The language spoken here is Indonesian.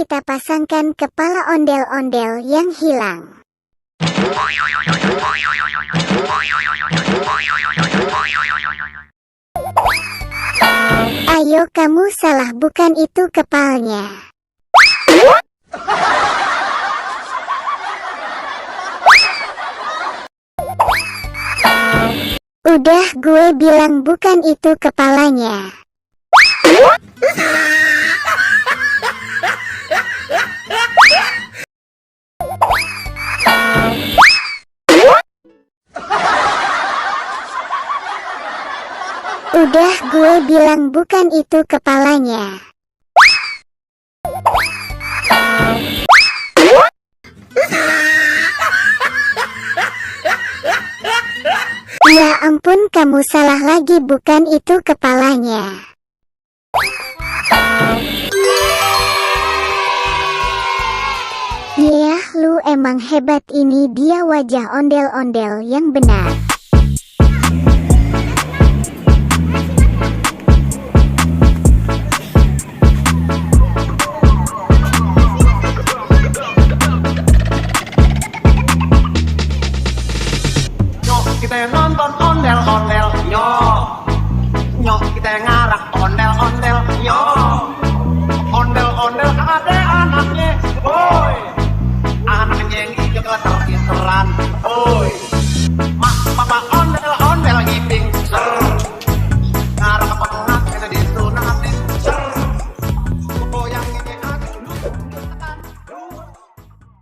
kita pasangkan kepala ondel-ondel yang hilang. Ayo, kamu salah, bukan itu kepalanya. Udah, gue bilang bukan itu kepalanya. Udah, gue bilang bukan itu kepalanya. Ya ampun, kamu salah lagi, bukan itu kepalanya. Yah, lu emang hebat, ini dia wajah ondel-ondel yang benar. Kita nonton ondel-ondel, nyok kita ngarah ondel.